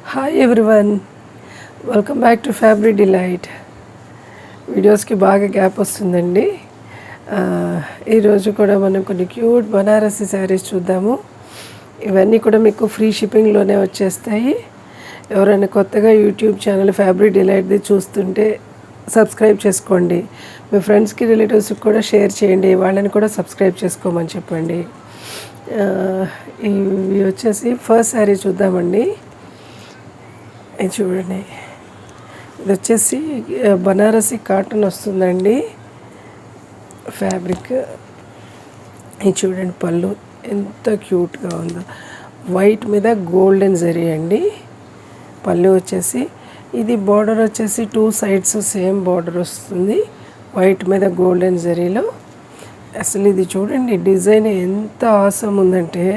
Hi everyone, welcome back to fabric delight. వీడియోస్కి బాగా gap వస్తుందండి. ఈరోజు కూడా మనం కొన్ని క్యూట్ బనారసి శారీస్ చూద్దాము. ఇవన్నీ కూడా మీకు ఫ్రీ షిప్పింగ్లోనే వచ్చేస్తాయి. ఎవరైనా కొత్తగా యూట్యూబ్ ఛానల్ ఫ్యాబ్రిక్ డిలైట్ది చూస్తుంటే సబ్స్క్రైబ్ చేసుకోండి. మీ ఫ్రెండ్స్కి రిలేటివ్స్కి కూడా షేర్ చేయండి, వాళ్ళని కూడా సబ్స్క్రైబ్ చేసుకోమని చెప్పండి. ఇవి వచ్చేసి ఫస్ట్ శారీ చూద్దామండి. ఇది చూడండి, ఇది వచ్చేసి బనారసి కాటన్ వస్తుందండి ఫ్యాబ్రిక్. ఇది చూడండి, పళ్ళు ఎంత క్యూట్గా ఉందో, వైట్ మీద గోల్డెన్ జరీ అండి. పళ్ళు వచ్చేసి ఇది బార్డర్ వచ్చేసి 2 సైడ్స్ సేమ్ బార్డర్ వస్తుంది, వైట్ మీద గోల్డెన్ జరీలో. అసలు ఇది చూడండి, డిజైన్ ఎంత ఆసమ్ ఉందంటే,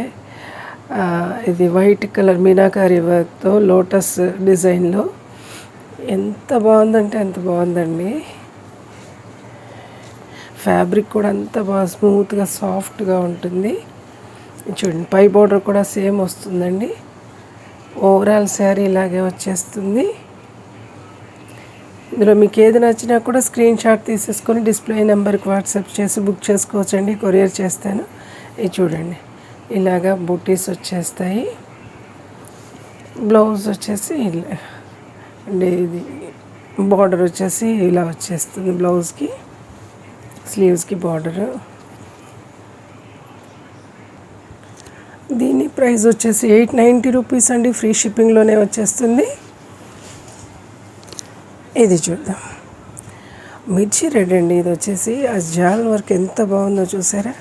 ఇది వైట్ కలర్ మీనాకారి వర్క్తో లోటస్ డిజైన్లో ఎంత బాగుందంటే అంత బాగుందండి. ఫ్యాబ్రిక్ కూడా అంత బాగా స్మూత్గా సాఫ్ట్గా ఉంటుంది. చూడండి, పై బోర్డర్ కూడా సేమ్ వస్తుందండి. ఓవరాల్ శారీ ఇలాగే వచ్చేస్తుంది. ఇందులో మీకు ఏది నచ్చినా కూడా స్క్రీన్ షాట్ తీసేసుకొని డిస్ప్లే నెంబర్కి వాట్సాప్ చేసి బుక్ చేసుకోవచ్చండి, కొరియర్ చేస్తాను. ఇది చూడండి, ఇలాగా బూటీస్ వచ్చేస్తాయి. బ్లౌజ్ వచ్చేసి అంటే ఇది బార్డర్ వచ్చేసి ఇలా వచ్చేస్తుంది. బ్లౌజ్కి స్లీవ్స్కి బార్డరు. దీని ప్రైస్ వచ్చేసి 890 రూపీస్ అండి, ఫ్రీ షిప్పింగ్లోనే వచ్చేస్తుంది. ఇది చూద్దాం, మిర్చి రెడ్ అండి. ఇది వచ్చేసి ఆ జాల్ వర్క్ ఎంత బాగుందో చూసారా,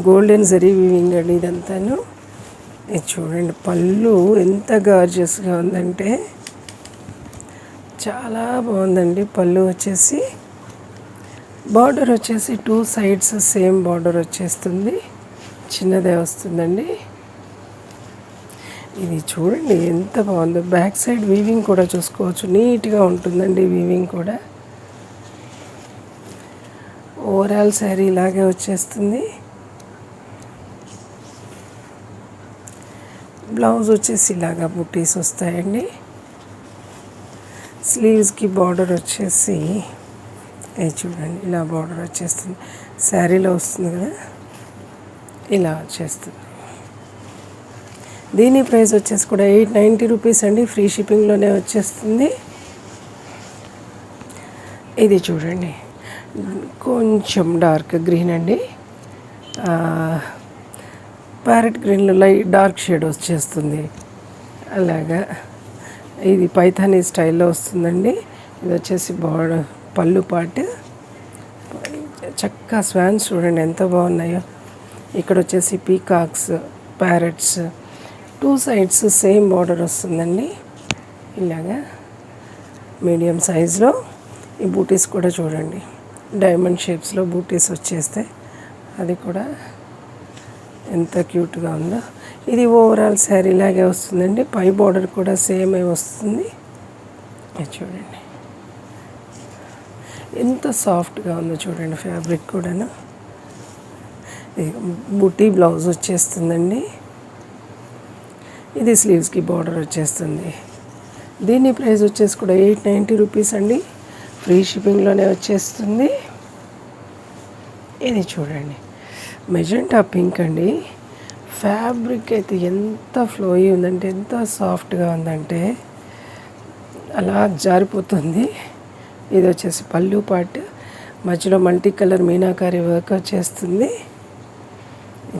గోల్డెన్ జరీ వీవింగ్ అండి ఇదంతాను. ఇది చూడండి, పళ్ళు ఎంత గార్జియస్గా ఉందంటే చాలా బాగుందండి. పళ్ళు వచ్చేసి బార్డర్ వచ్చేసి 2 సైడ్స్ సేమ్ బార్డర్ వచ్చేస్తుంది, చిన్నదే వస్తుందండి. ఇది చూడండి ఎంత బాగుందో, బ్యాక్ సైడ్ వీవింగ్ కూడా చూసుకోవచ్చు, నీట్గా ఉంటుందండి వీవింగ్ కూడా. ఓవరాల్ శారీ ఇలాగే వచ్చేస్తుంది. బ్లౌజ్ వచ్చేసి ఇలాగా బుట్టీస్ వస్తాయండి. స్లీవ్స్కి బార్డర్ వచ్చేసి చూడండి ఇలా బార్డర్ వచ్చేస్తుంది, శారీలో వస్తుంది కదా, ఇలా వచ్చేస్తుంది. దీని ప్రైస్ వచ్చేసి కూడా 890 రూపీస్ అండి, ఫ్రీ షిప్పింగ్లోనే వచ్చేస్తుంది. ఇది చూడండి, కొంచెం డార్క్ గ్రీన్ అండి, ప్యారెట్ గ్రీన్లో లైట్ డార్క్ షేడ్ వచ్చేస్తుంది. అలాగా ఇది పైథానీ స్టైల్లో వస్తుందండి. ఇది వచ్చేసి బార్డర్ పళ్ళు పాటు చక్కగా స్వాన్స్ చూడండి ఎంత బాగున్నాయో. ఇక్కడ వచ్చేసి peacocks, parrots, 2 sides same border వస్తుందండి. ఇలాగా మీడియం సైజులో ఈ బూటీస్ కూడా చూడండి, డైమండ్ షేప్స్లో బూటీస్ వచ్చేస్తాయి. అది కూడా ఎంత క్యూట్గా ఉందో. ఇది ఓవరాల్ శారీ ఇలాగే వస్తుందండి, పై బార్డర్ కూడా సేమ్ వస్తుంది. చూడండి ఎంత సాఫ్ట్గా ఉందో చూడండి, ఫ్యాబ్రిక్ కూడాను. బూటీ బ్లౌజ్ వచ్చేస్తుందండి. ఇది స్లీవ్స్కి బార్డర్ వచ్చేస్తుంది. దీని ప్రైస్ వచ్చేసి కూడా 890 రూపీస్ అండి, ఫ్రీ షిప్పింగ్లోనే వచ్చేస్తుంది. ఇది చూడండి, మెజెంటా పింక్ అండి. ఫ్యాబ్రిక్ అయితే ఎంత ఫ్లోయీ ఉందంటే, ఎంత సాఫ్ట్గా ఉందంటే అలా జారిపోతుంది. ఇది వచ్చేసి పళ్ళు పార్ట్, మధ్యలో మల్టీ కలర్ మీనాకారి వర్క్ వచ్చేస్తుంది.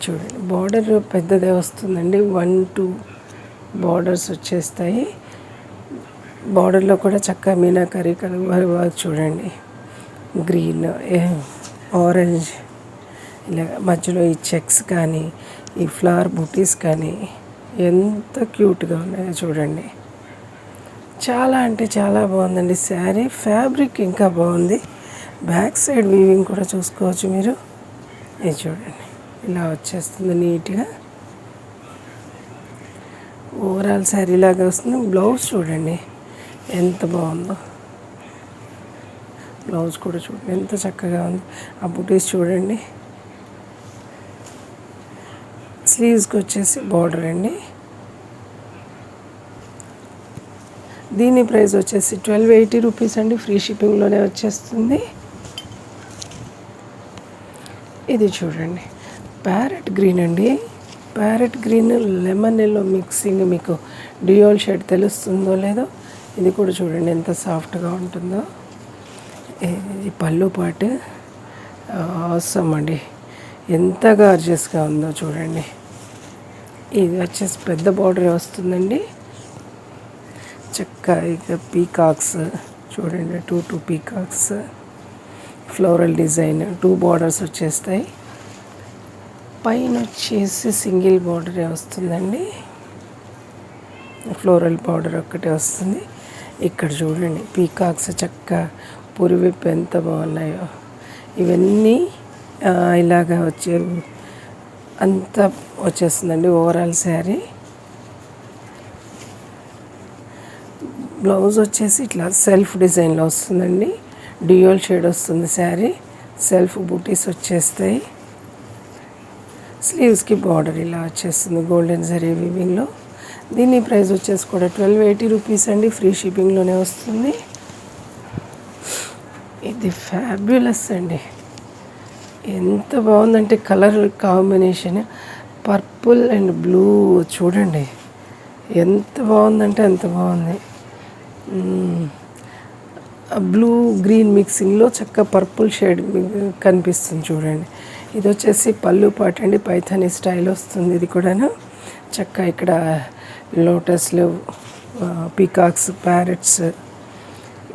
చూడండి, బార్డర్ పెద్దదే వస్తుందండి, 1-2 బార్డర్స్ వచ్చేస్తాయి. బార్డర్లో కూడా చక్కగా మీనాకారి కలర్ వర్క్ చూడండి, గ్రీన్, ఆరెంజ్, ఇలా మధ్యలో ఈ చెక్స్ కానీ ఈ ఫ్లవర్ బూటీస్ కానీ ఎంత క్యూట్గా ఉన్నాయో చూడండి. చాలా అంటే చాలా బాగుందండి శారీ. ఫ్యాబ్రిక్ ఇంకా బాగుంది, బ్యాక్ సైడ్ వీవింగ్ కూడా చూసుకోవచ్చు మీరు. ఇది చూడండి, ఇలా వచ్చేస్తుంది నీట్గా. ఓవరాల్ శారీ లాగా వస్తుంది. బ్లౌజ్ చూడండి ఎంత బాగుందో, బ్లౌజ్ కూడా చూడండి ఎంత చక్కగా ఉంది. ఆ బూటీస్ చూడండి, స్లీవ్స్కి వచ్చేసి బార్డర్ అండి. దీని ప్రైస్ వచ్చేసి 1280 రూపీస్ అండి. ఫ్రీ షిప్పింగ్లోనే వచ్చేస్తుంది. ఇది చూడండి, ప్యారెట్ గ్రీన్ అండి. Parrot green lemon yellow mixing, మీకు డ్యూయల్ షేడ్ తెలుస్తుందో లేదో. ఇది కూడా చూడండి ఎంత సాఫ్ట్గా ఉంటుందో. ఇది పళ్ళు పాటు అవసరం అండి, ఎంత గార్జియస్గా ఉందో చూడండి. ఇది వచ్చేసి పెద్ద బార్డర్ వస్తుందండి. చక్కగా ఇక పీకాక్స్ చూడండి, 2 పీకాక్స్, ఫ్లోరల్ డిజైన్, 2 బార్డర్స్ వచ్చేస్తాయి. పైన వచ్చేసి సింగిల్ బార్డరే వస్తుందండి, ఫ్లోరల్ బార్డర్ ఒక్కటే వస్తుంది. ఇక్కడ చూడండి పీకాక్స్ చక్కగా పురివిప్పు ఎంత బాగున్నాయో. ఇవన్నీ ఇలాగా వచ్చే అంతా వచ్చేస్తుందండి ఓవరాల్ శారీ. బ్లౌజ్ వచ్చేసి ఇట్లా సెల్ఫ్ డిజైన్లో వస్తుందండి. డ్యూయల్ షేడ్ వస్తుంది శారీ. సెల్ఫ్ బూటీస్ వచ్చేస్తాయి. స్లీవ్స్కి బార్డర్ ఇలా వచ్చేస్తుంది గోల్డెన్ జరీ వీవింగ్లో. దీని ప్రైస్ వచ్చేసి కూడా 1280 రూపీస్ అండి. ఫ్రీ షిప్పింగ్లోనే వస్తుంది. ఇది ఫ్యాబ్యులస్ అండి, ఎంత బాగుందంటే colour combination purple and blue చూడండి, ఎంత బాగుందంటే అంత బాగుంది. బ్లూ గ్రీన్ మిక్సింగ్లో చక్కగా పర్పుల్ షేడ్ కనిపిస్తుంది చూడండి. ఇది వచ్చేసి పళ్ళు పాట అండి, పైథానీ స్టైల్ వస్తుంది. ఇది కూడాను చక్కగా ఇక్కడ లోటస్లు, పీకాక్స్, ప్యారెట్స్.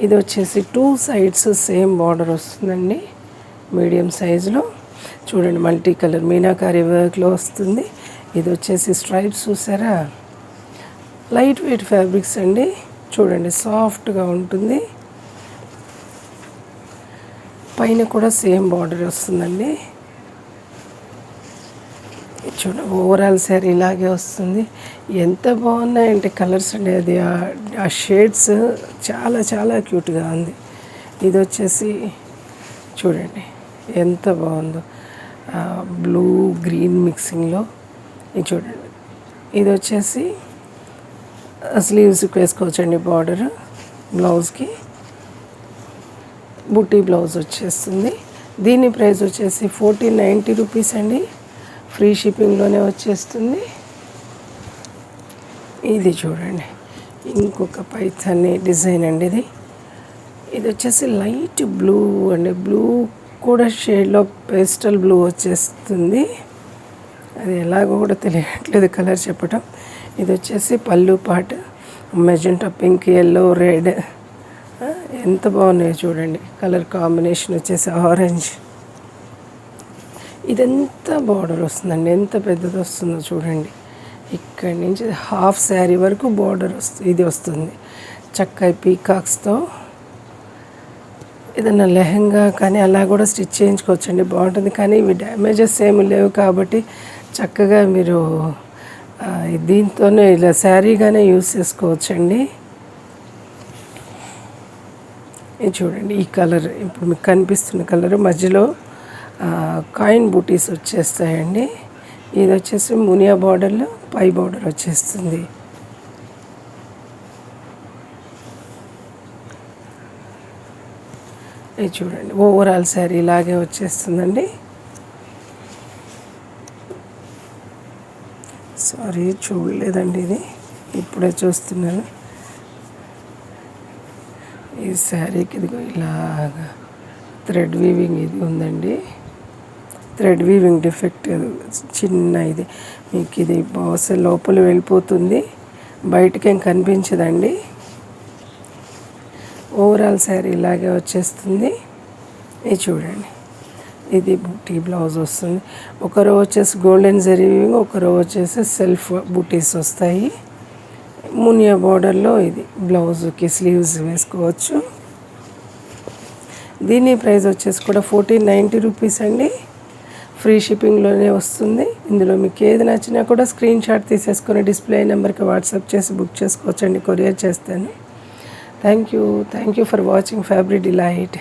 ఇది వచ్చేసి 2 సైడ్స్ సేమ్ బార్డర్ వస్తుందండి, మీడియం సైజులో. చూడండి మల్టీ కలర్ మీనాకారి వర్క్లో వస్తుంది. ఇది వచ్చేసి స్ట్రైప్స్ చూసారా, లైట్ వెయిట్ ఫ్యాబ్రిక్స్ అండి. చూడండి సాఫ్ట్గా ఉంటుంది. పైన కూడా సేమ్ బార్డర్ వస్తుందండి. చూడండి ఓవరాల్ శారీ ఇలాగే వస్తుంది. ఎంత బాగున్నాయంటే కలర్స్ అండి, అది ఆ షేడ్స్ చాలా చాలా క్యూట్గా ఉంది. ఇది వచ్చేసి చూడండి ఎంత బాగుందో, బ్లూ గ్రీన్ మిక్సింగ్లో. ఇది చూడండి, ఇది వచ్చేసి స్లీవ్స్కి వేసుకోవచ్చండి బార్డర్. బ్లౌజ్కి బుటీ బ్లౌజ్ వచ్చేస్తుంది. దీని ప్రైస్ వచ్చేసి 1490 రూపీస్ అండి. ఫ్రీ షిప్పింగ్లోనే వచ్చేస్తుంది. ఇది చూడండి ఇంకొక పైథానీ డిజైన్ అండి. ఇది వచ్చేసి లైట్ బ్లూ అండి, బ్లూ కూడా షేడ్లో పేస్టల్ బ్లూ వచ్చేస్తుంది. అది ఎలాగో కూడా తెలియట్లేదు కలర్ చెప్పటం. ఇది వచ్చేసి పళ్ళు పాట, మెజెంటా పింక్, ఎల్లో, రెడ్, ఎంత బాగున్నాయో చూడండి. కలర్ కాంబినేషన్ వచ్చేసి ఆరెంజ్. ఇదంతా బార్డర్ వస్తుందండి, ఎంత పెద్దది వస్తుందో చూడండి. ఇక్కడి నుంచి హాఫ్ శారీ వరకు బార్డర్ వస్తుంది. ఇది వస్తుంది చక్కగా పీకాక్స్తో. ఏదైనా లెహంగా కానీ అలా కూడా స్టిచ్ చేయించుకోవచ్చండి, బాగుంటుంది. కానీ ఇవి డ్యామేజెస్ ఏమి లేవు కాబట్టి చక్కగా మీరు దీంతోనే ఇలా శారీగానే యూస్ చేసుకోవచ్చండి. ఇది చూడండి, ఈ కలర్ ఇప్పుడు మీకు కనిపిస్తున్న కలర్ మధ్యలో కాయిన్ బూటీస్ వచ్చేస్తాయండి. ఇది వచ్చేసి మునియా బార్డర్లో పై బార్డర్ వచ్చేస్తుంది. ఇది చూడండి ఓవరాల్ శారీ ఇలాగే వచ్చేస్తుందండి. సారీ చూడలేదండి, ఇది ఇప్పుడే చూస్తున్నాను. ఈ శారీకి ఇదిగో ఇలాగా థ్రెడ్ వీవింగ్ ఇది ఉందండి. థ్రెడ్ వీవింగ్ డిఫెక్ట్ చిన్న ఇది మీకు, ఇది బహుశా లోపల వెళ్ళిపోతుంది, బయటకేం కనిపించదండి. ఓవరాల్ శారీ ఇలాగే వచ్చేస్తుంది. ఇది చూడండి, ఇది బూటీ బ్లౌజ్ వస్తుంది. ఒక రో వచ్చేసి గోల్డెన్ జరీ వీవింగ్, ఒక రో వచ్చేసి సెల్ఫ్ బూటీస్ వస్తాయి. మునియా బార్డర్లో ఇది బ్లౌజ్కి స్లీవ్స్ వేసుకోవచ్చు. దీని ప్రైస్ వచ్చేసి కూడా 1490 రూపీస్ అండి. ఫ్రీ షిప్పింగ్లోనే వస్తుంది. ఇందులో మీకు ఏది నచ్చినా కూడా స్క్రీన్ షాట్ తీసేసుకొని డిస్ప్లే నెంబర్కి వాట్సాప్ చేసి బుక్ చేసుకోవచ్చండి, కొరియర్ చేస్తాను. Thank you for watching fabric delight.